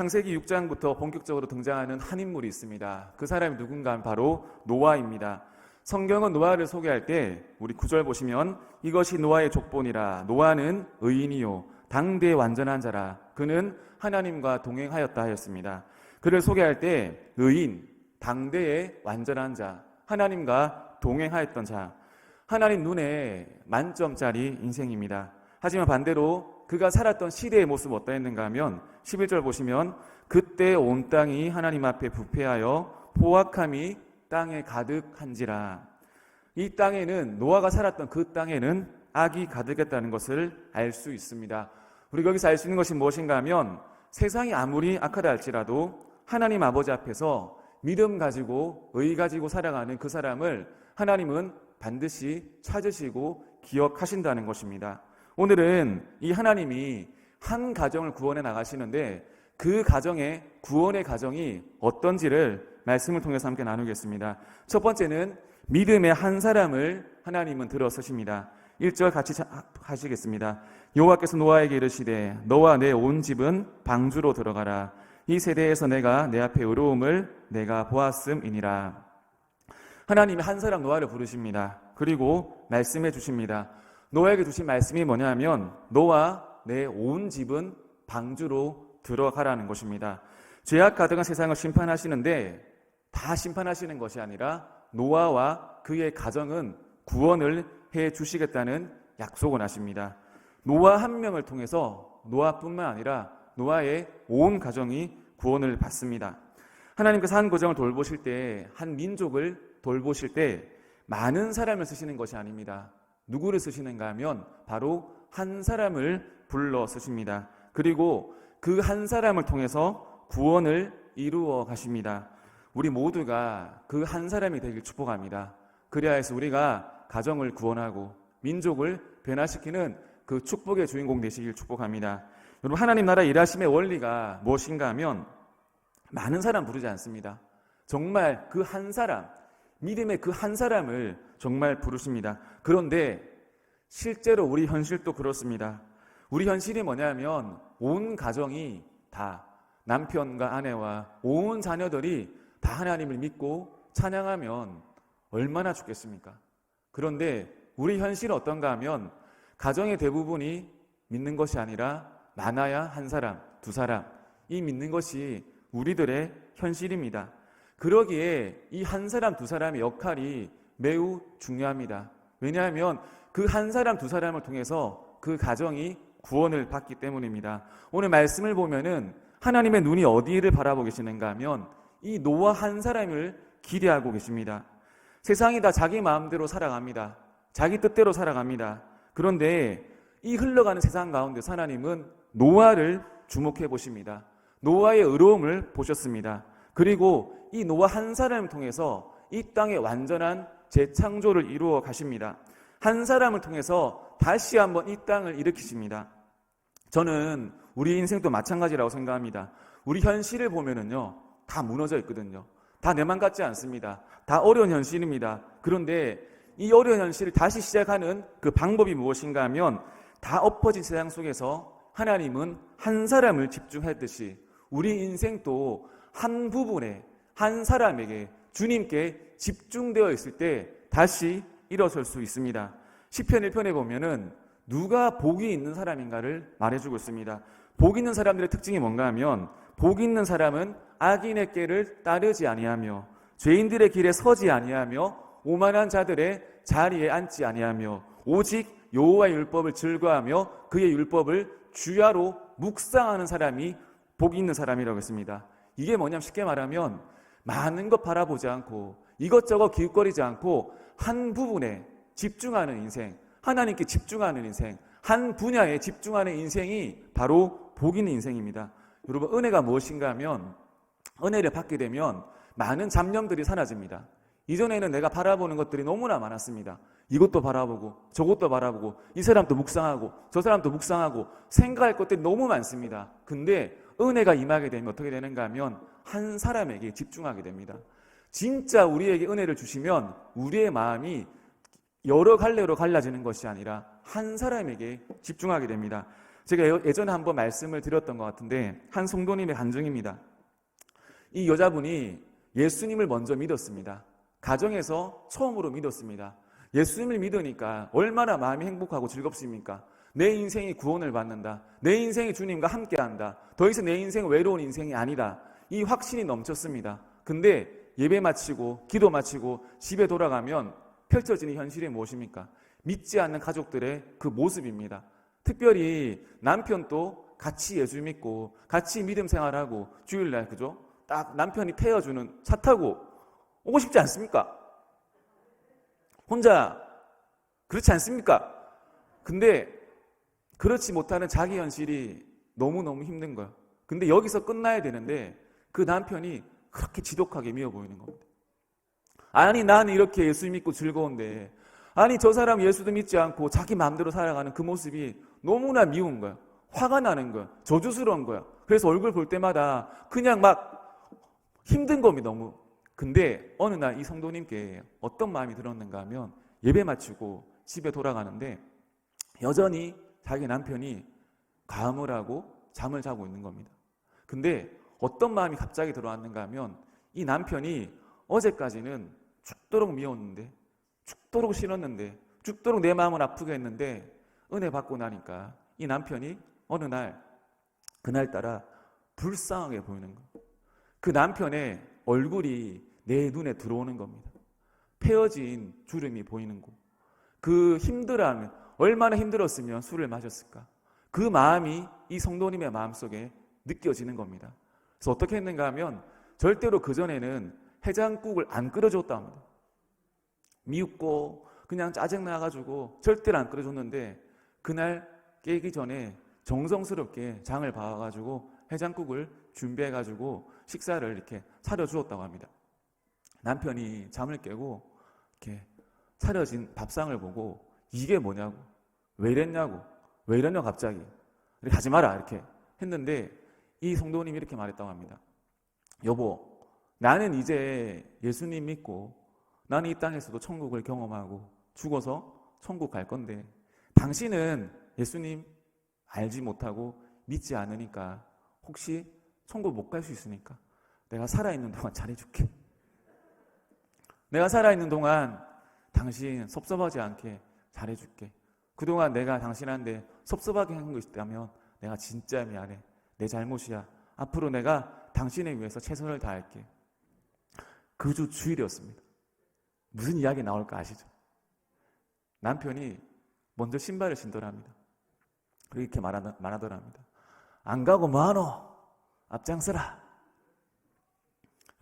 창세기 6장부터 본격적으로 등장하는 한 인물이 있습니다. 그 사람이 누군가 하면 바로 노아입니다. 성경은 노아를 소개할 때 우리 9절 보시면 이것이 노아의 족본이라 노아는 의인이요 당대의 완전한 자라 그는 하나님과 동행하였다 하였습니다. 그를 소개할 때 의인, 당대의 완전한 자, 하나님과 동행하였던 자, 하나님 눈에 만점짜리 인생입니다. 하지만 반대로 그가 살았던 시대의 모습은 어떠했는가 하면 11절 보시면 그때 온 땅이 하나님 앞에 부패하여 포악함이 땅에 가득한지라. 이 땅에는 노아가 살았던 그 땅에는 악이 가득했다는 것을 알 수 있습니다. 우리가 여기서 알 수 있는 것이 무엇인가 하면 세상이 아무리 악하다 할지라도 하나님 아버지 앞에서 믿음 가지고 의 가지고 살아가는 그 사람을 하나님은 반드시 찾으시고 기억하신다는 것입니다. 오늘은 이 하나님이 한 가정을 구원해 나가시는데 그 가정의 구원의 가정이 어떤지를 말씀을 통해서 함께 나누겠습니다. 첫 번째는 믿음의 한 사람을 하나님은 들어서십니다. 1절 같이 하시겠습니다. 여호와께서 노아에게 이르시되 너와 내 온 집은 방주로 들어가라. 이 세대에서 내가 내 앞에 의로움을 내가 보았음이니라. 하나님이 한 사람 노아를 부르십니다. 그리고 말씀해 주십니다. 노아에게 주신 말씀이 뭐냐면 너와 내 온 집은 방주로 들어가라는 것입니다. 죄악 가득한 세상을 심판하시는데 다 심판하시는 것이 아니라 노아와 그의 가정은 구원을 해 주시겠다는 약속을 하십니다. 노아 한 명을 통해서 노아뿐만 아니라 노아의 온 가정이 구원을 받습니다. 하나님께서 한 가정을 돌보실 때, 한 민족을 돌보실 때 많은 사람을 쓰시는 것이 아닙니다. 누구를 쓰시는가 하면 바로 한 사람을 불러 쓰십니다. 그리고 그 한 사람을 통해서 구원을 이루어 가십니다. 우리 모두가 그 한 사람이 되길 축복합니다. 그래야 해서 우리가 가정을 구원하고 민족을 변화시키는 그 축복의 주인공 되시길 축복합니다. 여러분, 하나님 나라 일하심의 원리가 무엇인가 하면 많은 사람 부르지 않습니다. 정말 그 한 사람, 믿음의 그 한 사람을 정말 부르십니다. 그런데 실제로 우리 현실도 그렇습니다. 우리 현실이 뭐냐면 온 가정이 다 남편과 아내와 온 자녀들이 다 하나님을 믿고 찬양하면 얼마나 좋겠습니까? 그런데 우리 현실은 어떤가 하면 가정의 대부분이 믿는 것이 아니라 많아야 한 사람, 두 사람, 이 믿는 것이 우리들의 현실입니다. 그러기에 이 한 사람, 두 사람의 역할이 매우 중요합니다. 왜냐하면 그 한 사람, 두 사람을 통해서 그 가정이 구원을 받기 때문입니다. 오늘 말씀을 보면은 하나님의 눈이 어디를 바라보고 계시는가 하면 이 노아 한 사람을 기대하고 계십니다. 세상이 다 자기 마음대로 살아갑니다. 자기 뜻대로 살아갑니다. 그런데 이 흘러가는 세상 가운데서 하나님은 노아를 주목해 보십니다. 노아의 의로움을 보셨습니다. 그리고 이 노아 한 사람을 통해서 이 땅의 완전한 재창조를 이루어 가십니다. 한 사람을 통해서 다시 한번 이 땅을 일으키십니다. 저는 우리 인생도 마찬가지라고 생각합니다. 우리 현실을 보면은요, 다 무너져 있거든요. 다 내 맘 같지 않습니다. 다 어려운 현실입니다. 그런데 이 어려운 현실을 다시 시작하는 그 방법이 무엇인가 하면 다 엎어진 세상 속에서 하나님은 한 사람을 집중했듯이 우리 인생도 한 부분에 한 사람에게 주님께 집중되어 있을 때 다시 일어설 수 있습니다. 시편 1편에 보면은 누가 복이 있는 사람인가를 말해주고 있습니다. 복 있는 사람들의 특징이 뭔가 하면 복 있는 사람은 악인의 길을 따르지 아니하며 죄인들의 길에 서지 아니하며 오만한 자들의 자리에 앉지 아니하며 오직 여호와의 율법을 즐거워하며 그의 율법을 주야로 묵상하는 사람이 복 있는 사람이라고 했습니다. 이게 뭐냐면 쉽게 말하면 많은 것 바라보지 않고 이것저것 기웃거리지 않고 한 부분에 집중하는 인생, 하나님께 집중하는 인생, 한 분야에 집중하는 인생이 바로 복 있는 인생입니다. 여러분, 은혜가 무엇인가 하면 은혜를 받게 되면 많은 잡념들이 사라집니다. 이전에는 내가 바라보는 것들이 너무나 많았습니다. 이것도 바라보고 저것도 바라보고 이 사람도 묵상하고 저 사람도 묵상하고 생각할 것들이 너무 많습니다. 근데 은혜가 임하게 되면 어떻게 되는가 하면 한 사람에게 집중하게 됩니다. 진짜 우리에게 은혜를 주시면 우리의 마음이 여러 갈래로 갈라지는 것이 아니라 한 사람에게 집중하게 됩니다. 제가 예전에 한번 말씀을 드렸던 것 같은데 한 성도님의 간증입니다. 이 여자분이 예수님을 먼저 믿었습니다. 가정에서 처음으로 믿었습니다. 예수님을 믿으니까 얼마나 마음이 행복하고 즐겁습니까? 내 인생이 구원을 받는다. 내 인생이 주님과 함께한다. 더 이상 내 인생은 외로운 인생이 아니다. 이 확신이 넘쳤습니다. 근데 예배 마치고 기도 마치고 집에 돌아가면 펼쳐지는 현실이 무엇입니까? 믿지 않는 가족들의 그 모습입니다. 특별히 남편도 같이 예수 믿고 같이 믿음 생활하고 주일날 그죠? 딱 남편이 태워주는 차 타고 오고 싶지 않습니까? 혼자 그렇지 않습니까? 근데 그렇지 못하는 자기 현실이 너무너무 힘든 거예요. 근데 여기서 끝나야 되는데 그 남편이 그렇게 지독하게 미워 보이는 겁니다. 아니 나는 이렇게 예수 믿고 즐거운데 아니 저 사람 예수도 믿지 않고 자기 마음대로 살아가는 그 모습이 너무나 미운 거야. 화가 나는 거야. 저주스러운 거야. 그래서 얼굴 볼 때마다 그냥 막 힘든 겁니다. 너무. 근데 어느 날 이 성도님께 어떤 마음이 들었는가 하면 예배 마치고 집에 돌아가는데 여전히 자기 남편이 가음을 하고 잠을 자고 있는 겁니다. 근데 어떤 마음이 갑자기 들어왔는가 하면 이 남편이 어제까지는 죽도록 미웠는데 죽도록 싫었는데 죽도록 내 마음을 아프게 했는데 은혜 받고 나니까 이 남편이 어느 날 그날따라 불쌍하게 보이는 거예요. 그 남편의 얼굴이 내 눈에 들어오는 겁니다. 패어진 주름이 보이는 거. 그 힘들어하면 얼마나 힘들었으면 술을 마셨을까. 그 마음이 이 성도님의 마음속에 느껴지는 겁니다. 그래서 어떻게 했는가 하면 절대로 그전에는 해장국을 안 끓여줬다 합니다. 미웃고 그냥 짜증나가지고 절대로 안 끓여줬는데 그날 깨기 전에 정성스럽게 장을 봐가지고 해장국을 준비해가지고 식사를 이렇게 차려주었다고 합니다. 남편이 잠을 깨고 이렇게 차려진 밥상을 보고 이게 뭐냐고, 왜 이랬냐고, 왜 이러냐 갑자기 이렇게 하지 마라 이렇게 했는데 이 성도님이 이렇게 말했다고 합니다. 여보, 나는 이제 예수님 믿고 나는 이 땅에서도 천국을 경험하고 죽어서 천국 갈 건데 당신은 예수님 알지 못하고 믿지 않으니까 혹시 천국 못 갈 수 있으니까 내가 살아있는 동안 잘해줄게. 내가 살아있는 동안 당신 섭섭하지 않게 잘해줄게. 그동안 내가 당신한테 섭섭하게 한 거 있다면 내가 진짜 미안해. 내 잘못이야. 앞으로 내가 당신을 위해서 최선을 다할게. 그 주 주일이었습니다. 무슨 이야기 나올까 아시죠? 남편이 먼저 신발을 신더랍니다. 그렇게 말하더랍니다. 안 가고 뭐하노? 앞장서라.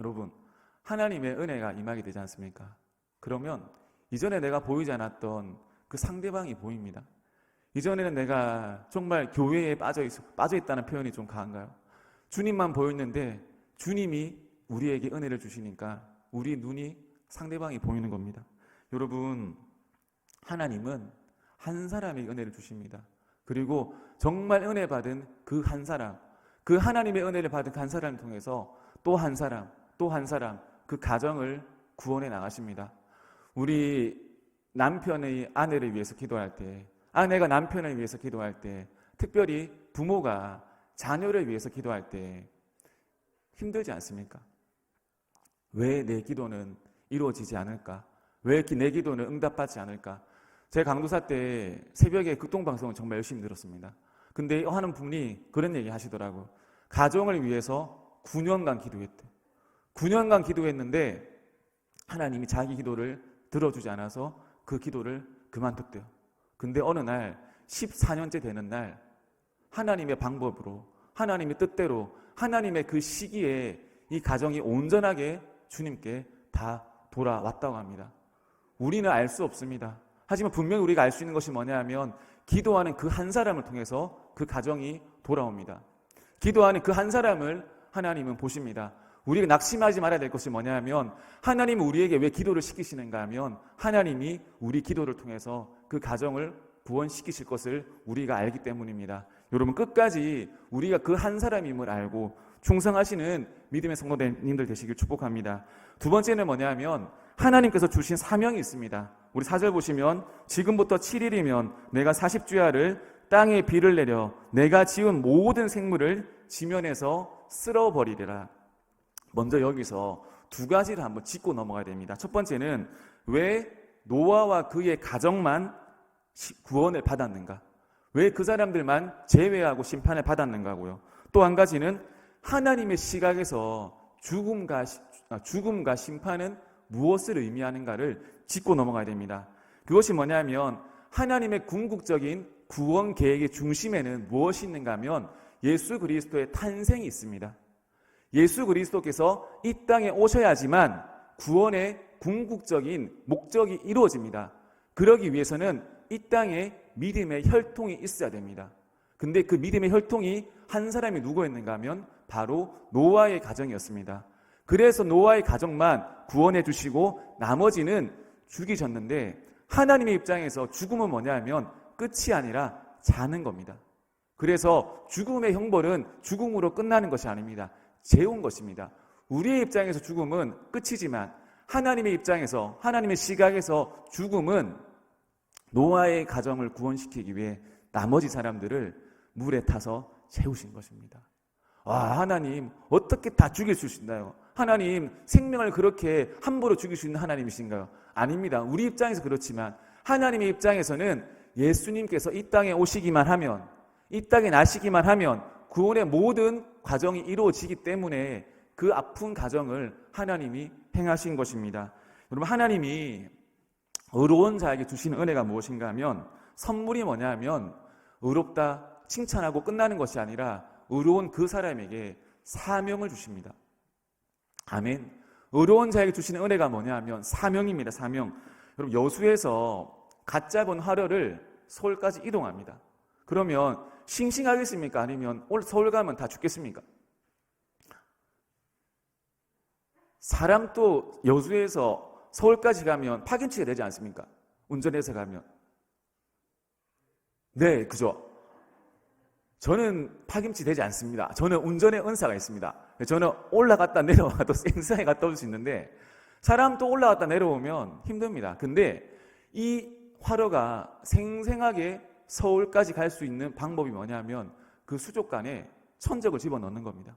여러분, 하나님의 은혜가 임하게 되지 않습니까? 그러면 이전에 내가 보이지 않았던 그 상대방이 보입니다. 이전에는 내가 정말 교회에 빠져있다는 표현이 좀 강한가요? 주님만 보였는데 주님이 우리에게 은혜를 주시니까 우리 눈이 상대방이 보이는 겁니다. 여러분, 하나님은 한 사람에게 은혜를 주십니다. 그리고 정말 은혜 받은 그 한 사람, 그 하나님의 은혜를 받은 그 한 사람을 통해서 또 한 사람, 또 한 사람, 그 가정을 구원해 나가십니다. 우리 남편의 아내를 위해서 기도할 때, 아내가 남편을 위해서 기도할 때, 특별히 부모가 자녀를 위해서 기도할 때 힘들지 않습니까? 왜 내 기도는 이루어지지 않을까? 왜 내 기도는 응답받지 않을까? 제 강도사 때 새벽에 극동방송을 정말 열심히 들었습니다. 근데 하는 분이 그런 얘기 하시더라고요. 가정을 위해서 9년간 기도했대. 9년간 기도했는데 하나님이 자기 기도를 들어주지 않아서 그 기도를 그만뒀대요. 근데 어느 날 14년째 되는 날 하나님의 방법으로, 하나님의 뜻대로, 하나님의 그 시기에 이 가정이 온전하게 주님께 다 돌아왔다고 합니다. 우리는 알 수 없습니다. 하지만 분명히 우리가 알 수 있는 것이 뭐냐 하면 기도하는 그 한 사람을 통해서 그 가정이 돌아옵니다. 기도하는 그 한 사람을 하나님은 보십니다. 우리가 낙심하지 말아야 될 것이 뭐냐 하면 하나님은 우리에게 왜 기도를 시키시는가 하면 하나님이 우리 기도를 통해서 그 가정을 구원시키실 것을 우리가 알기 때문입니다. 여러분, 끝까지 우리가 그 한 사람임을 알고 충성하시는 믿음의 성도님들 되시길 축복합니다. 두 번째는 뭐냐 하면 하나님께서 주신 사명이 있습니다. 우리 4절 보시면 지금부터 7일이면 내가 40주야를 땅에 비를 내려 내가 지은 모든 생물을 지면에서 쓸어버리리라. 먼저 여기서 두 가지를 한번 짚고 넘어가야 됩니다. 첫 번째는 왜 노아와 그의 가정만 구원을 받았는가? 왜 그 사람들만 제외하고 심판을 받았는가고요. 또 한 가지는 하나님의 시각에서 죽음과 심판은 무엇을 의미하는가를 짚고 넘어가야 됩니다. 그것이 뭐냐면 하나님의 궁극적인 구원 계획의 중심에는 무엇이 있는가 하면 예수 그리스도의 탄생이 있습니다. 예수 그리스도께서 이 땅에 오셔야지만 구원의 궁극적인 목적이 이루어집니다. 그러기 위해서는 이 땅에 믿음의 혈통이 있어야 됩니다. 근데 그 믿음의 혈통이 한 사람이 누구였는가 하면 바로 노아의 가정이었습니다. 그래서 노아의 가정만 구원해 주시고 나머지는 죽이셨는데 하나님의 입장에서 죽음은 뭐냐면 끝이 아니라 자는 겁니다. 그래서 죽음의 형벌은 죽음으로 끝나는 것이 아닙니다. 재운 것입니다. 우리의 입장에서 죽음은 끝이지만 하나님의 입장에서, 하나님의 시각에서 죽음은 노아의 가정을 구원시키기 위해 나머지 사람들을 물에 타서 채우신 것입니다. 와, 하나님 어떻게 다 죽일 수 있나요? 하나님 생명을 그렇게 함부로 죽일 수 있는 하나님이신가요? 아닙니다. 우리 입장에서 그렇지만 하나님의 입장에서는 예수님께서 이 땅에 오시기만 하면, 이 땅에 나시기만 하면 구원의 모든 과정이 이루어지기 때문에 그 아픈 가정을 하나님이 행하신 것입니다. 여러분, 하나님이 의로운 자에게 주시는 은혜가 무엇인가 하면 선물이 뭐냐 하면 의롭다 칭찬하고 끝나는 것이 아니라 의로운 그 사람에게 사명을 주십니다. 아멘. 의로운 자에게 주시는 은혜가 뭐냐 하면 사명입니다. 사명. 여러분, 여수에서 갓 잡은 화려를 서울까지 이동합니다. 그러면 싱싱하겠습니까? 아니면 서울 가면 다 죽겠습니까? 사람 또 여수에서 서울까지 가면 파김치가 되지 않습니까? 운전해서 가면. 네, 그죠? 저는 파김치 되지 않습니다. 저는 운전에 은사가 있습니다. 저는 올라갔다 내려와도 생생하게 갔다 올 수 있는데 사람 또 올라갔다 내려오면 힘듭니다. 근데 이 화로가 생생하게 서울까지 갈 수 있는 방법이 뭐냐면 그 수족관에 천적을 집어넣는 겁니다.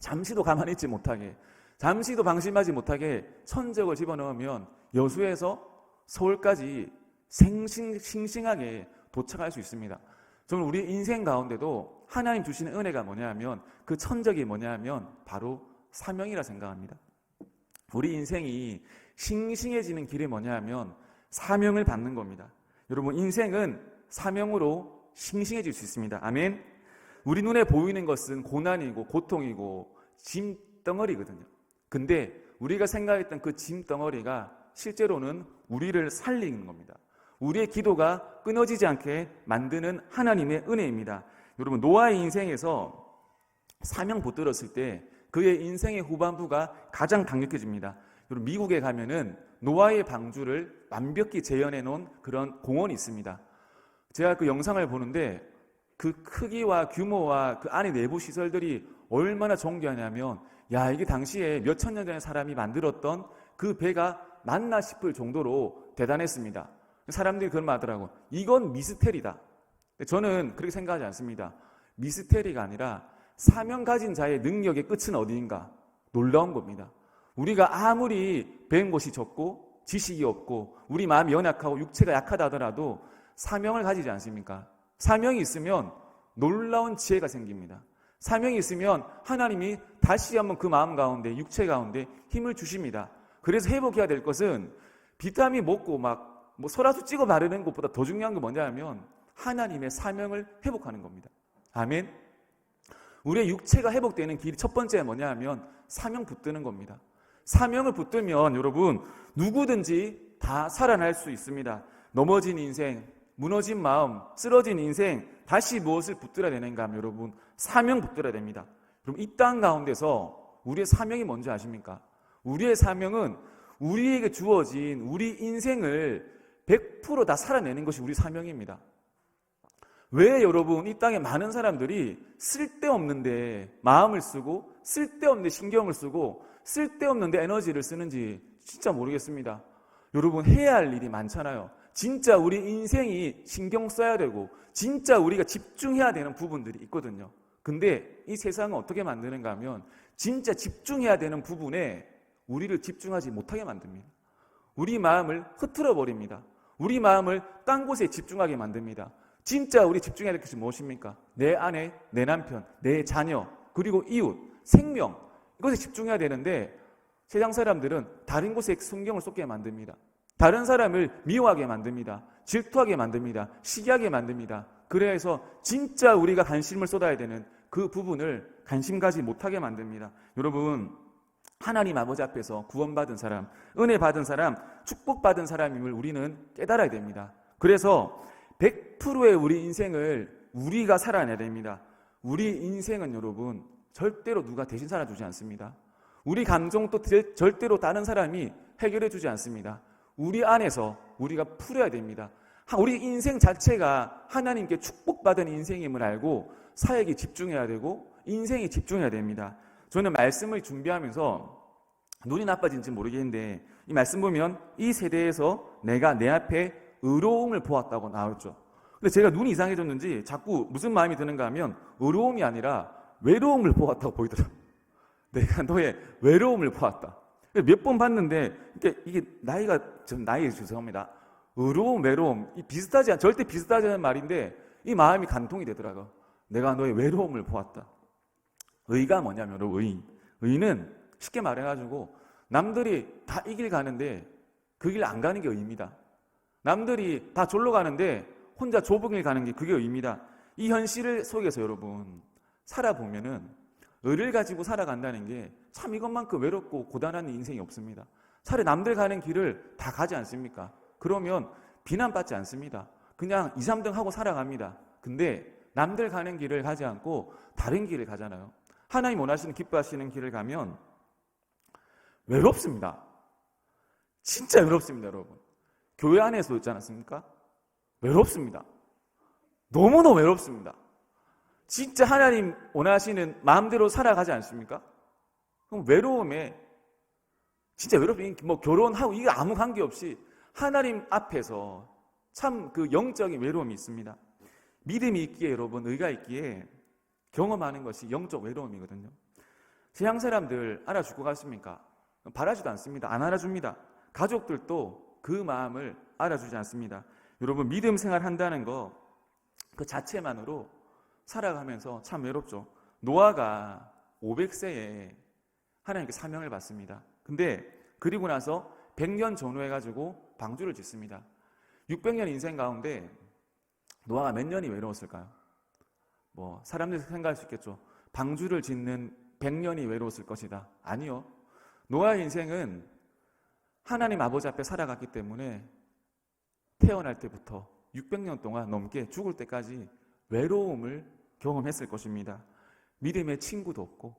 잠시도 가만히 있지 못하게, 잠시도 방심하지 못하게 천적을 집어넣으면 여수에서 서울까지 싱싱하게 도착할 수 있습니다. 저는 우리 인생 가운데도 하나님 주시는 은혜가 뭐냐면 그 천적이 뭐냐면 바로 사명이라 생각합니다. 우리 인생이 싱싱해지는 길이 뭐냐면 사명을 받는 겁니다. 여러분, 인생은 사명으로 싱싱해질 수 있습니다. 아멘. 우리 눈에 보이는 것은 고난이고 고통이고 짐덩어리거든요. 근데 우리가 생각했던 그 짐덩어리가 실제로는 우리를 살리는 겁니다. 우리의 기도가 끊어지지 않게 만드는 하나님의 은혜입니다. 여러분, 노아의 인생에서 사명 붙들었을 때 그의 인생의 후반부가 가장 강력해집니다. 여러분, 미국에 가면은 노아의 방주를 완벽히 재현해 놓은 그런 공원이 있습니다. 제가 그 영상을 보는데 그 크기와 규모와 그 안에 내부 시설들이 얼마나 존귀하냐면, 야, 이게 당시에 몇천 년 전에 사람이 만들었던 그 배가 맞나 싶을 정도로 대단했습니다. 사람들이 그런 말 하더라고. 이건 미스테리다. 저는 그렇게 생각하지 않습니다. 미스테리가 아니라 사명 가진 자의 능력의 끝은 어디인가? 놀라운 겁니다. 우리가 아무리 배운 것이 적고 지식이 없고 우리 마음이 연약하고 육체가 약하다 하더라도 사명을 가지지 않습니까? 사명이 있으면 놀라운 지혜가 생깁니다. 사명이 있으면 하나님이 다시 한번 그 마음 가운데, 육체 가운데 힘을 주십니다. 그래서 회복해야 될 것은 비타민 먹고 막 소라수 찍어 바르는 것보다 더 중요한 게 뭐냐면 하나님의 사명을 회복하는 겁니다. 아멘. 우리의 육체가 회복되는 길이 첫 번째 뭐냐면 사명 붙드는 겁니다. 사명을 붙들면 여러분 누구든지 다 살아날 수 있습니다. 넘어진 인생, 무너진 마음, 쓰러진 인생, 다시 무엇을 붙들어야 되는가 하면 여러분 사명 붙들어야 됩니다. 그럼 이 땅 가운데서 우리의 사명이 뭔지 아십니까? 우리의 사명은 우리에게 주어진 우리 인생을 100% 다 살아내는 것이 우리 사명입니다. 왜 여러분 이 땅에 많은 사람들이 쓸데없는데 마음을 쓰고 쓸데없는데 신경을 쓰고 쓸데없는데 에너지를 쓰는지 진짜 모르겠습니다. 여러분 해야 할 일이 많잖아요. 진짜 우리 인생이 신경 써야 되고 진짜 우리가 집중해야 되는 부분들이 있거든요. 근데 이 세상은 어떻게 만드는가 하면 진짜 집중해야 되는 부분에 우리를 집중하지 못하게 만듭니다. 우리 마음을 흐트러 버립니다. 우리 마음을 딴 곳에 집중하게 만듭니다. 진짜 우리 집중해야 될 것이 무엇입니까? 내 아내, 내 남편, 내 자녀, 그리고 이웃, 생명, 이것에 집중해야 되는데 세상 사람들은 다른 곳에 신경을 쏟게 만듭니다. 다른 사람을 미워하게 만듭니다. 질투하게 만듭니다. 시기하게 만듭니다. 그래서 진짜 우리가 관심을 쏟아야 되는 그 부분을 관심 가지 못하게 만듭니다. 여러분, 하나님 아버지 앞에서 구원받은 사람, 은혜 받은 사람, 축복받은 사람임을 우리는 깨달아야 됩니다. 그래서 100%의 우리 인생을 우리가 살아내야 됩니다. 우리 인생은 여러분 절대로 누가 대신 살아주지 않습니다. 우리 감정도 절대로 다른 사람이 해결해 주지 않습니다. 우리 안에서 우리가 풀어야 됩니다. 우리 인생 자체가 하나님께 축복받은 인생임을 알고 사역에 집중해야 되고 인생에 집중해야 됩니다. 저는 말씀을 준비하면서 눈이 나빠진지 모르겠는데 이 말씀 보면 이 세대에서 내가 내 앞에 의로움을 보았다고 나왔죠. 근데 제가 눈이 이상해졌는지 자꾸 무슨 마음이 드는가 하면 의로움이 아니라 외로움을 보았다고 보이더라고요. 내가 너의 외로움을 보았다. 몇 번 봤는데 이게 나이가 전 나이 죄송합니다. 의로움, 외로움 절대 비슷하지 않은 말인데 이 마음이 간통이 되더라고요. 내가 너의 외로움을 보았다. 의가 뭐냐면 의는 쉽게 말해가지고 남들이 다 이 길 가는데 그 길 안 가는 게 의입니다. 남들이 다 졸로 가는데 혼자 좁은 길 가는 게 그게 의입니다. 이 현실 속에서 여러분 살아보면은 의를 가지고 살아간다는 게 참 이것만큼 외롭고 고단한 인생이 없습니다. 차라리 남들 가는 길을 다 가지 않습니까? 그러면 비난받지 않습니다. 그냥 2, 3등 하고 살아갑니다. 근데 남들 가는 길을 가지 않고 다른 길을 가잖아요. 하나님 원하시는 기뻐하시는 길을 가면 외롭습니다. 진짜 외롭습니다, 여러분. 교회 안에서 있지 않았습니까? 외롭습니다. 너무너무 외롭습니다. 진짜 하나님 원하시는 마음대로 살아가지 않습니까? 그럼 외로움에 진짜 외롭이 뭐 결혼하고 이게 아무 관계없이 하나님 앞에서 참 그 영적인 외로움이 있습니다. 믿음이 있기에 여러분 의가 있기에 경험하는 것이 영적 외로움이거든요. 세상 사람들 알아줄 것 같습니까? 바라지도 않습니다. 안 알아줍니다. 가족들도 그 마음을 알아주지 않습니다. 여러분 믿음 생활한다는 거 그 자체만으로 살아가면서 참 외롭죠. 노아가 500세에 하나님께 사명을 받습니다. 근데 그리고 나서 100년 전후해가지고 방주를 짓습니다. 600년 인생 가운데 노아가 몇 년이 외로웠을까요? 뭐 사람들이 생각할 수 있겠죠. 방주를 짓는 100년이 외로웠을 것이다. 아니요. 노아의 인생은 하나님 아버지 앞에 살아갔기 때문에 태어날 때부터 600년 동안 넘게 죽을 때까지 외로움을 경험했을 것입니다. 믿음의 친구도 없고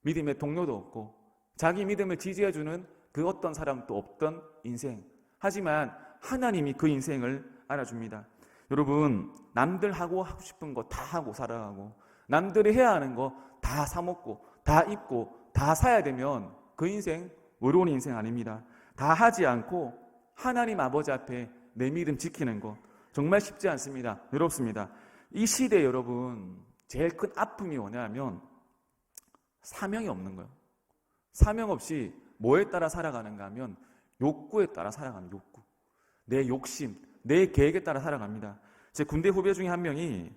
믿음의 동료도 없고 자기 믿음을 지지해주는 그 어떤 사람도 없던 인생. 하지만 하나님이 그 인생을 알아줍니다. 여러분 남들 하고 싶은 거 다 하고 살아가고 남들이 해야 하는 거 다 사먹고 다 입고 다 사야 되면 그 인생 외로운 인생 아닙니다. 다 하지 않고 하나님 아버지 앞에 내 믿음 지키는 거 정말 쉽지 않습니다. 외롭습니다. 이 시대에 여러분 제일 큰 아픔이 뭐냐면 사명이 없는 거예요. 사명 없이 뭐에 따라 살아가는가 하면 욕구에 따라 살아가는 욕구. 내 욕심, 내 계획에 따라 살아갑니다. 제 군대 후배 중에 한 명이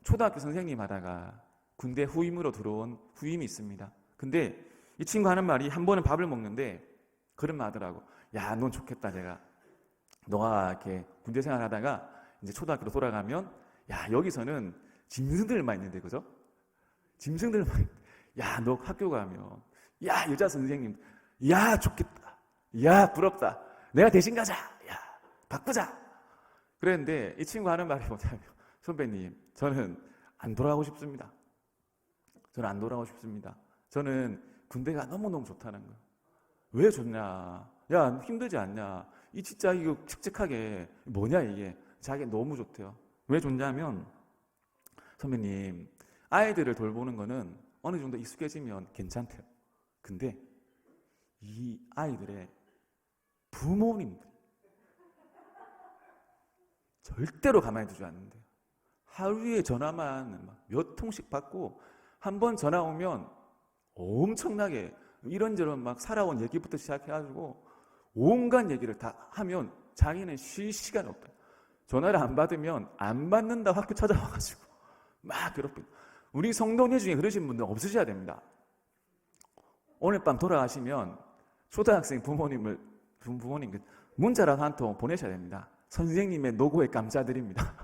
초등학교 선생님 하다가 군대 후임으로 들어온 후임이 있습니다. 근데 이 친구 하는 말이 한 번은 밥을 먹는데 그런 말 하더라고. 야, 넌 좋겠다, 내가. 너가 이렇게 군대 생활 하다가 이제 초등학교로 돌아가면 야, 여기서는 짐승들만 있는데, 그죠? 짐승들만. 야, 너 학교 가면 야, 여자 선생님. 야, 좋겠다. 야, 부럽다. 내가 대신 가자. 야, 바꾸자. 그랬는데 이 친구 하는 말이 뭐냐면 선배님, 저는 안 돌아가고 싶습니다. 저는 안 돌아가고 싶습니다. 저는 군대가 너무너무 좋다는 거예요. 왜 좋냐? 야, 힘들지 않냐? 이 진짜 이거 칙칙하게 뭐냐 이게? 자기 너무 좋대요. 왜 좋냐면 선배님, 아이들을 돌보는 거는 어느 정도 익숙해지면 괜찮대요. 근데 이 아이들의 부모님들 절대로 가만히 두지 않는데 하루에 전화만 몇 통씩 받고 한 번 전화 오면 엄청나게 이런저런 막 살아온 얘기부터 시작해가지고 온갖 얘기를 다 하면 자기는 쉴 시간이 없다. 전화를 안 받으면 안 받는다고 학교 찾아와가지고 막 괴롭히고. 우리 성도님 중에 그러신 분들 없으셔야 됩니다. 오늘 밤 돌아가시면 초등학생 부모님 문자라도 한 통 보내셔야 됩니다. 선생님의 노고에 감사드립니다.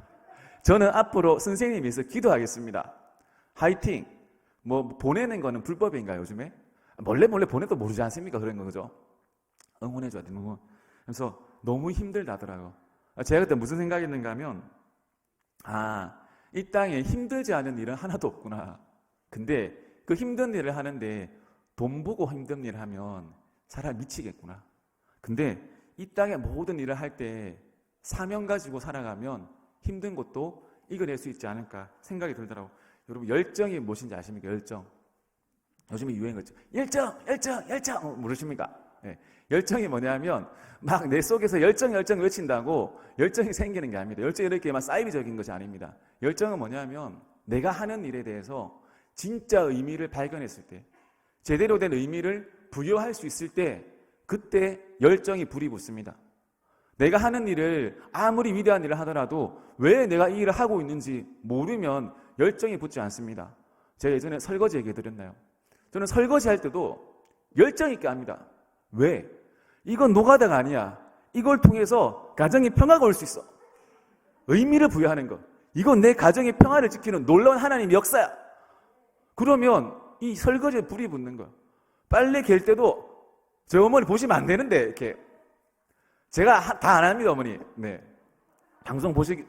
저는 앞으로 선생님이 위해서 기도하겠습니다. 화이팅! 뭐 보내는 거는 불법인가요, 요즘에? 몰래 보내도 모르지 않습니까? 그런 거, 그죠? 응원해줘야 되는 거. 그래서 너무 힘들다더라고요. 제가 그때 무슨 생각했는가 하면, 이 땅에 힘들지 않은 일은 하나도 없구나. 근데 그 힘든 일을 하는데 돈 보고 힘든 일을 하면 사람 미치겠구나. 근데 이 땅의 모든 일을 할 때 사명 가지고 살아가면 힘든 것도 이겨낼 수 있지 않을까 생각이 들더라고요. 여러분, 열정이 무엇인지 아십니까? 열정. 요즘에 유행이죠. 열정! 모르십니까? 네. 열정이 뭐냐면 막 내 속에서 열정 외친다고 열정이 생기는 게 아닙니다. 열정이 이렇게 막 사이비적인 것이 아닙니다. 열정은 뭐냐면 내가 하는 일에 대해서 진짜 의미를 발견했을 때, 제대로 된 의미를 부여할 수 있을 때, 그때 열정이 불이 붙습니다. 내가 하는 일을 아무리 위대한 일을 하더라도 왜 내가 이 일을 하고 있는지 모르면 열정이 붙지 않습니다. 제가 예전에 설거지 얘기해 드렸나요? 저는 설거지 할 때도 열정 있게 합니다. 왜? 이건 노가다가 아니야. 이걸 통해서 가정의 평화가 올 수 있어. 의미를 부여하는 것. 이건 내 가정의 평화를 지키는 놀라운 하나님의 역사야. 그러면 이 설거지에 불이 붙는 거야. 빨래 갤 때도 저 어머니 보시면 안 되는데 이렇게 제가 다 안 합니다, 어머니. 네. 방송 보시기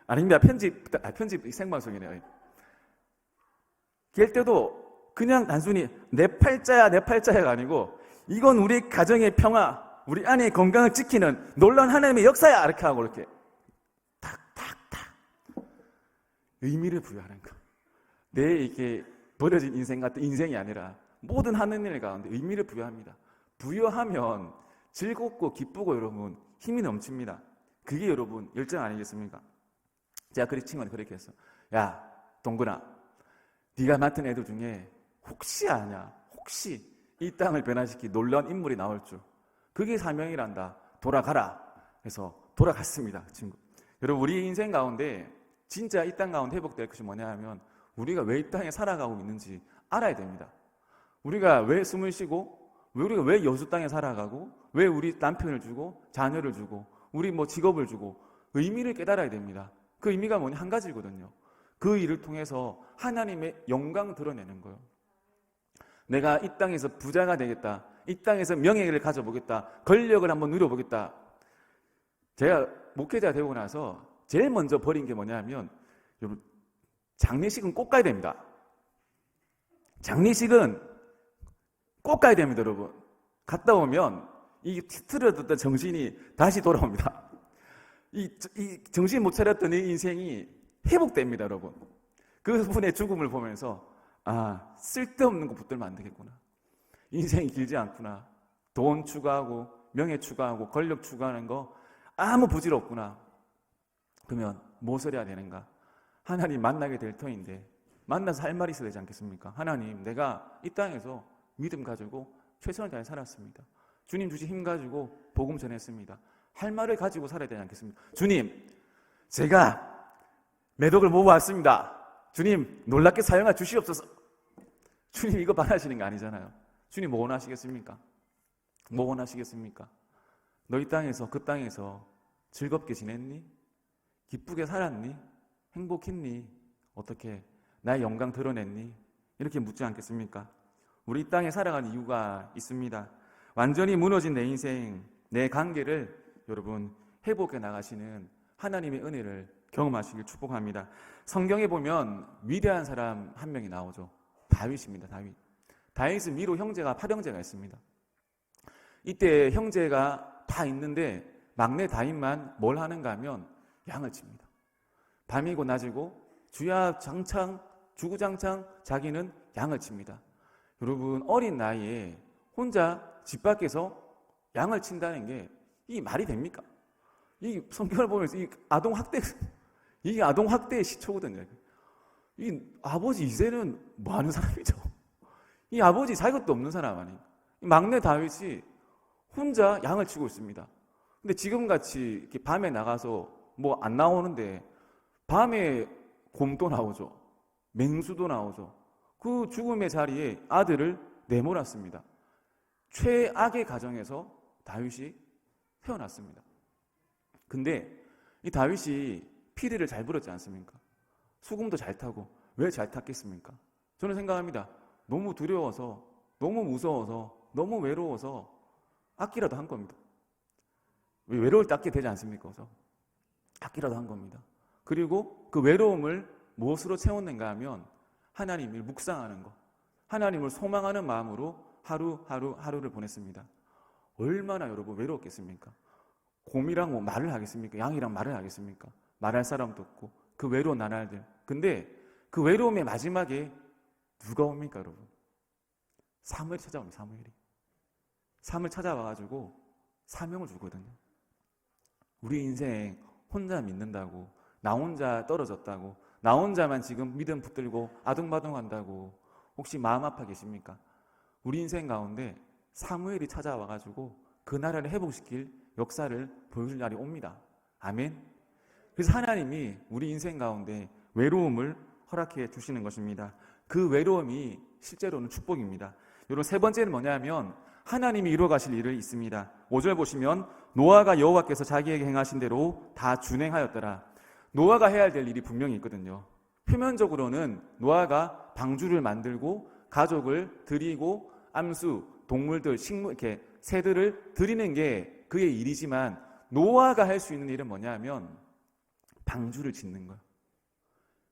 아닙니다. 편집 생방송이네요. 갤 때도 그냥 단순히 내 팔자야가 아니고 이건 우리 가정의 평화, 우리 아내의 건강을 지키는 놀라운 하나님의 역사야. 이렇게 하고 이렇게 탁탁탁 의미를 부여하는 거. 내 이게 버려진 인생 같은 인생이 아니라 모든 하는 일 가운데 의미를 부여합니다. 부여하면 즐겁고 기쁘고 여러분 힘이 넘칩니다. 그게 여러분 열정 아니겠습니까? 제가 그 친구는 그렇게 했어. 야, 동근아, 네가 맡은 애들 중에 혹시 아냐? 혹시 이 땅을 변화시키 놀라운 인물이 나올 줄. 그게 사명이란다. 돌아가라. 그래서 돌아갔습니다, 그 친구. 여러분, 우리 인생 가운데 진짜 이 땅 가운데 회복될 것이 뭐냐 하면 우리가 왜 이 땅에 살아가고 있는지 알아야 됩니다. 우리가 왜 숨을 쉬고, 우리가 왜 여수 땅에 살아가고, 왜 우리 남편을 주고, 자녀를 주고, 우리 뭐 직업을 주고, 의미를 깨달아야 됩니다. 그 의미가 뭐냐? 한 가지거든요. 그 일을 통해서 하나님의 영광 드러내는 거예요. 내가 이 땅에서 부자가 되겠다. 이 땅에서 명예를 가져보겠다. 권력을 한번 누려보겠다. 제가 목회자 되고 나서 제일 먼저 버린 게 뭐냐면, 여러분, 장례식은 꼭 가야 됩니다. 장례식은 꼭 가야 됩니다, 여러분. 갔다 오면 이 틀어졌던 정신이 다시 돌아옵니다. 이 정신 못 차렸던 이 인생이 회복됩니다, 여러분. 그분의 죽음을 보면서 쓸데없는 거 붙들면 안 되겠구나. 인생이 길지 않구나. 돈 추구하고 명예 추구하고 권력 추구하는 거 아무 부질 없구나. 그러면 무엇을 해야 되는가? 하나님 만나게 될 터인데 만나서 할 말이 있어야 되지 않겠습니까? 하나님, 내가 이 땅에서 믿음 가지고 최선을 다해 살았습니다. 주님 주신 힘 가지고 복음 전했습니다. 할 말을 가지고 살아야 되지 않겠습니까? 주님, 제가 매덕을 모아왔습니다. 주님, 놀랍게 사용하 주시옵소서. 주님, 이거 바라시는 거 아니잖아요. 주님, 뭐 원하시겠습니까? 뭐 원하시겠습니까? 너 이 땅에서, 그 땅에서 즐겁게 지냈니? 기쁘게 살았니? 행복했니? 어떻게 나의 영광 드러냈니? 이렇게 묻지 않겠습니까? 우리 이 땅에 살아가는 이유가 있습니다. 완전히 무너진 내 인생, 내 관계를 여러분 회복해 나가시는 하나님의 은혜를 경험하시길 축복합니다. 성경에 보면 위대한 사람 한 명이 나오죠. 다윗입니다. 다윗은 위로 형제가 8형제가 있습니다. 이때 형제가 다 있는데 막내 다윗만 뭘 하는가 하면 양을 칩니다. 밤이고 낮이고 주구장창 자기는 양을 칩니다. 여러분, 어린 나이에 혼자 집 밖에서 양을 친다는 게 이 말이 됩니까? 이 성경을 보면서 이 아동학대, 이게 아동학대의 시초거든요. 이 아버지 이세는 뭐 하는 사람이죠? 이 아버지 자기 것도 없는 사람 아니에요. 막내 다윗이 혼자 양을 치고 있습니다. 근데 지금같이 이렇게 밤에 나가서 뭐 안 나오는데 밤에 곰도 나오죠. 맹수도 나오죠. 그 죽음의 자리에 아들을 내몰았습니다. 최악의 가정에서 다윗이 태어났습니다. 근데 이 다윗이 피리를 잘 불었지 않습니까? 수금도 잘 타고 왜 잘 탔겠습니까? 저는 생각합니다. 너무 두려워서, 너무 무서워서, 너무 외로워서 악기라도 한 겁니다. 왜 외로울 때 악기 되지 않습니까? 그래서 악기라도 한 겁니다. 그리고 그 외로움을 무엇으로 채웠는가 하면 하나님을 묵상하는 것, 하나님을 소망하는 마음으로 하루를 보냈습니다. 얼마나 여러분 외로웠겠습니까? 곰이랑 뭐 말을 하겠습니까? 양이랑 말을 하겠습니까? 말할 사람도 없고 그 외로운 나날들. 근데 그 외로움의 마지막에 누가 옵니까 여러분? 사무엘이 찾아옵니다. 사무엘 찾아와가지고 사명을 주거든요. 우리 인생 혼자 믿는다고, 나 혼자 떨어졌다고, 나 혼자만 지금 믿음 붙들고 아둥바둥한다고 혹시 마음 아파 계십니까? 우리 인생 가운데 사무엘이 찾아와가지고 그 나라를 회복시킬 역사를 보여줄 날이 옵니다. 아멘. 그래서 하나님이 우리 인생 가운데 외로움을 허락해 주시는 것입니다. 그 외로움이 실제로는 축복입니다. 여러분, 세 번째는 뭐냐면 하나님이 이루어 가실 일이 있습니다. 5절 보시면 노아가 여호와께서 자기에게 행하신 대로 다 준행하였더라. 노아가 해야 될 일이 분명히 있거든요. 표면적으로는 노아가 방주를 만들고 가족을 드리고 암수, 동물들, 식물, 이렇게 새들을 드리는 게 그의 일이지만 노아가 할 수 있는 일은 뭐냐면 방주를 짓는 거예요.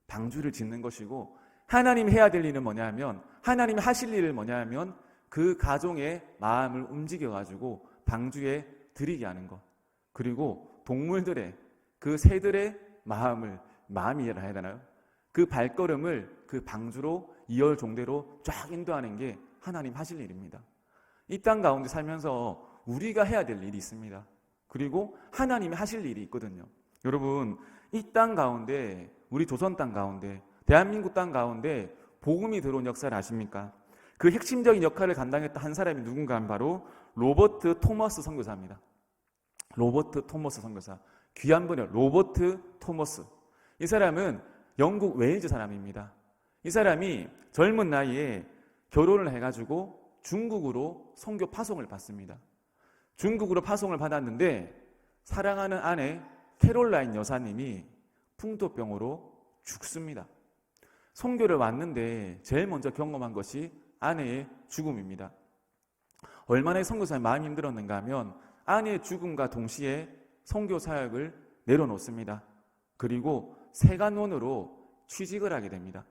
방주를 짓는 것이고 하나님이 해야 될 일은 뭐냐면 하나님이 하실 일은 뭐냐면 그 가정의 마음을 움직여가지고 방주에 드리게 하는 것. 그리고 동물들의 그 새들의 마음이라 해야 되나요? 그 발걸음을 그 방주로 이열 종대로 쫙 인도하는 게 하나님 하실 일입니다. 이 땅 가운데 살면서 우리가 해야 될 일이 있습니다. 그리고 하나님이 하실 일이 있거든요. 여러분, 이 땅 가운데, 우리 조선 땅 가운데, 대한민국 땅 가운데 복음이 들어온 역사를 아십니까? 그 핵심적인 역할을 감당했던 한 사람이 누군가 하면 바로 로버트 토머스 선교사입니다. 로버트 토머스 선교사. 귀한 분이에요. 로버트 토머스. 이 사람은 영국 웨일즈 사람입니다. 이 사람이 젊은 나이에 결혼을 해가지고 중국으로 선교 파송을 받습니다. 중국으로 파송을 받았는데 사랑하는 아내 캐롤라인 여사님이 풍토병으로 죽습니다. 선교를 왔는데 제일 먼저 경험한 것이 아내의 죽음입니다. 얼마나 선교사의 마음이 힘들었는가 하면 아내의 죽음과 동시에 선교 사역을 내려놓습니다. 그리고 세간원으로 취직을 하게 됩니다.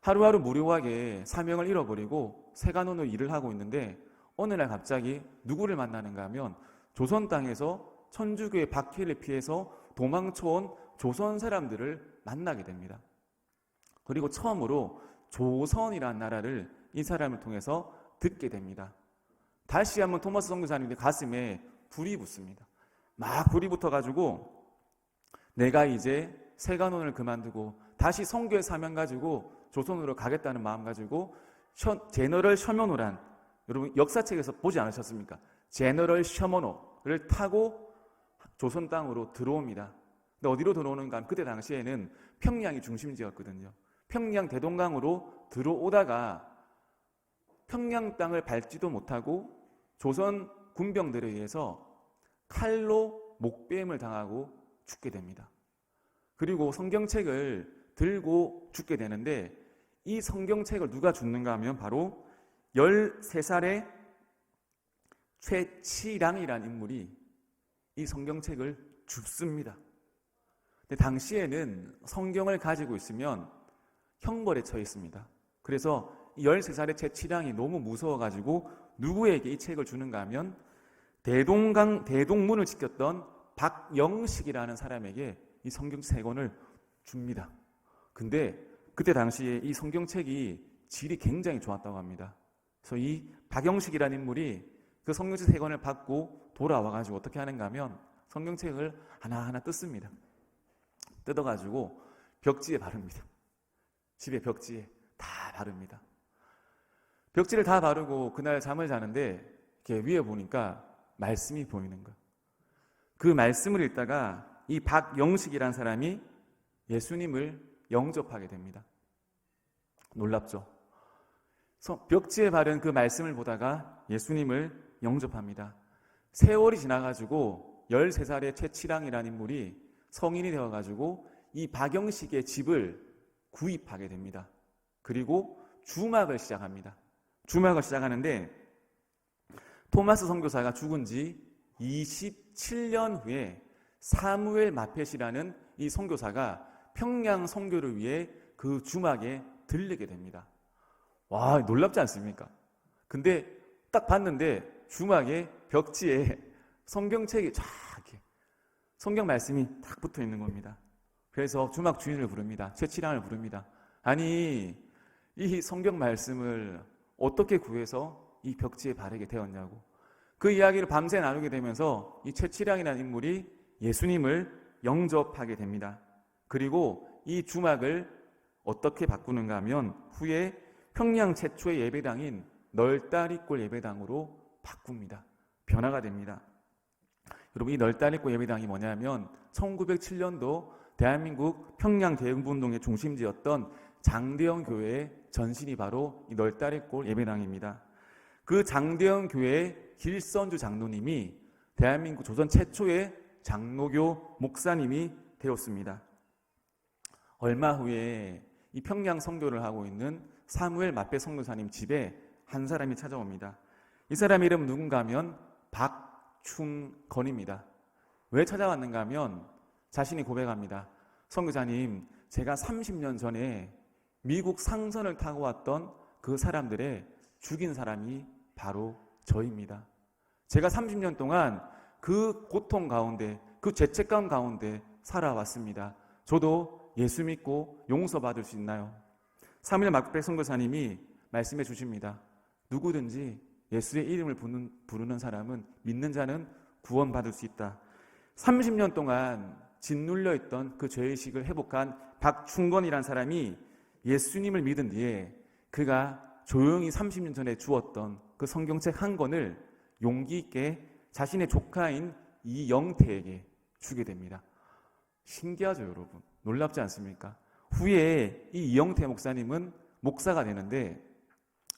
하루하루 무료하게 사명을 잃어버리고 세간원으로 일을 하고 있는데 어느 날 갑자기 누구를 만나는가 하면 조선 땅에서 천주교의 박해를 피해서 도망쳐온 조선 사람들을 만나게 됩니다. 그리고 처음으로 조선이라는 나라를 이 사람을 통해서 듣게 됩니다. 다시 한번 토마스 선교사님의 가슴에 불이 붙습니다. 막 불이 붙어가지고 내가 이제 세간원을 그만두고 다시 선교의 사명 가지고 조선으로 가겠다는 마음 가지고 제너럴 셔머노란, 여러분 역사책에서 보지 않으셨습니까? 제너럴 셔머노를 타고 조선 땅으로 들어옵니다. 근데 어디로 들어오는가 하면 그때 당시에는 평양이 중심지였거든요. 평양 대동강으로 들어오다가 평양 땅을 밟지도 못하고 조선 군병들에 의해서 칼로 목베임을 당하고 죽게 됩니다. 그리고 성경책을 들고 죽게 되는데 이 성경책을 누가 줬는가 하면 바로 13살의 최치량이라는 인물이 이 성경책을 줍습니다. 근데 당시에는 성경을 가지고 있으면 형벌에 처해 있습니다. 그래서 13살의 최치량이 너무 무서워가지고 누구에게 이 책을 주는가 하면 대동문을 지켰던 박영식이라는 사람에게 이 성경책 3권을 줍니다. 근데 그때 당시에 이 성경책이 질이 굉장히 좋았다고 합니다. 그래서 이 박영식이라는 인물이 그 성경책 3권을 받고 돌아와가지고 어떻게 하는가 하면 성경책을 하나하나 뜯습니다. 뜯어가지고 벽지에 바릅니다. 집에 벽지에 다 바릅니다. 벽지를 다 바르고 그날 잠을 자는데 이렇게 위에 보니까 말씀이 보이는 거예요. 그 말씀을 읽다가 이 박영식이라는 사람이 예수님을 영접하게 됩니다. 놀랍죠? 벽지에 바른 그 말씀을 보다가 예수님을 영접합니다. 세월이 지나가지고 13살의 최치랑이라는 인물이 성인이 되어가지고 이 박영식의 집을 구입하게 됩니다. 그리고 주막을 시작합니다. 주막을 시작하는데 토마스 선교사가 죽은 지 27년 후에 사무엘 마펫이라는 이 선교사가 평양 선교를 위해 그 주막에 들르게 됩니다. 와, 놀랍지 않습니까? 근데 딱 봤는데 주막에 벽지에 성경책이 쫙 이렇게 성경 말씀이 딱 붙어 있는 겁니다. 그래서 주막 주인을 부릅니다. 최치랑을 부릅니다. 아니, 이 성경 말씀을 어떻게 구해서 이 벽지에 바르게 되었냐고. 그 이야기를 밤새 나누게 되면서 이 최치랑이라는 인물이 예수님을 영접하게 됩니다. 그리고 이 주막을 어떻게 바꾸는가 하면 후에 평양 최초의 예배당인 널다리골 예배당으로 바꿉니다. 변화가 됩니다. 여러분, 이 널다리골 예배당이 뭐냐면 1907년도 대한민국 평양 대응부운동의 중심지였던 장대영 교회의 전신이 바로 이 널다리골 예배당입니다. 그 장대영 교회의 길선주 장로님이 대한민국 조선 최초의 장로교 목사님이 되었습니다. 얼마 후에 이 평양 선교를 하고 있는 사무엘 마펫 선교사님 집에 한 사람이 찾아옵니다. 이 사람 이름 누군가 하면 박충건입니다. 왜 찾아왔는가 하면 자신이 고백합니다. 선교사님, 제가 30년 전에 미국 상선을 타고 왔던 그 사람들의 죽인 사람이 바로 저입니다. 제가 30년 동안 그 고통 가운데, 그 죄책감 가운데 살아왔습니다. 저도 예수 믿고 용서받을 수 있나요? 사무엘 마펫 선교사님이 말씀해 주십니다. 누구든지 예수의 이름을 부르는 사람은, 믿는 자는 구원받을 수 있다. 30년 동안 짓눌려 있던 그 죄의식을 회복한 박충건이라는 사람이 예수님을 믿은 뒤에 그가 조용히 30년 전에 주었던 그 성경책 한 권을 용기 있게 자신의 조카인 이영태에게 주게 됩니다. 신기하죠, 여러분? 놀랍지 않습니까? 후에 이 이영태 목사님은 목사가 되는데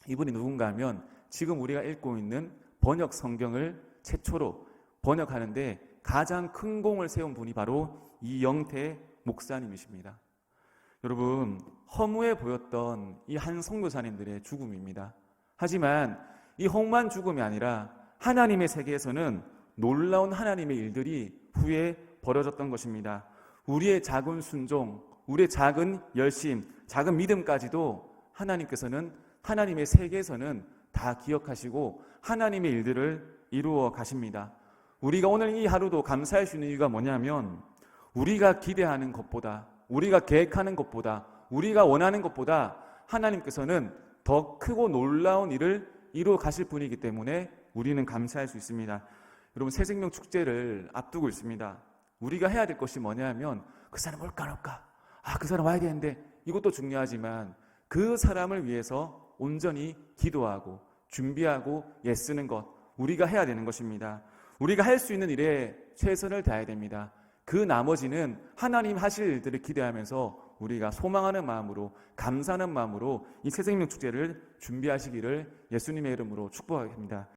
이분이 누군가 하면 지금 우리가 읽고 있는 번역 성경을 최초로 번역하는데 가장 큰 공을 세운 분이 바로 이영태 목사님이십니다. 여러분, 허무해 보였던 이 한 선교사님들의 죽음입니다. 하지만 이 허무한 죽음이 아니라 하나님의 세계에서는 놀라운 하나님의 일들이 후에 벌어졌던 것입니다. 우리의 작은 순종, 우리의 작은 열심, 작은 믿음까지도 하나님께서는 하나님의 세계에서는 다 기억하시고 하나님의 일들을 이루어 가십니다. 우리가 오늘 이 하루도 감사할 수 있는 이유가 뭐냐면 우리가 기대하는 것보다, 우리가 계획하는 것보다, 우리가 원하는 것보다 하나님께서는 더 크고 놀라운 일을 이루어 가실 분이기 때문에 우리는 감사할 수 있습니다. 여러분, 새생명 축제를 앞두고 있습니다. 우리가 해야 될 것이 뭐냐면 그 사람 올까 안 올까? 그 사람 와야 되는데, 이것도 중요하지만 그 사람을 위해서 온전히 기도하고 준비하고 애쓰는 것, 우리가 해야 되는 것입니다. 우리가 할 수 있는 일에 최선을 다해야 됩니다. 그 나머지는 하나님 하실 일들을 기대하면서 우리가 소망하는 마음으로, 감사하는 마음으로 이 새생명 축제를 준비하시기를 예수님의 이름으로 축복합니다.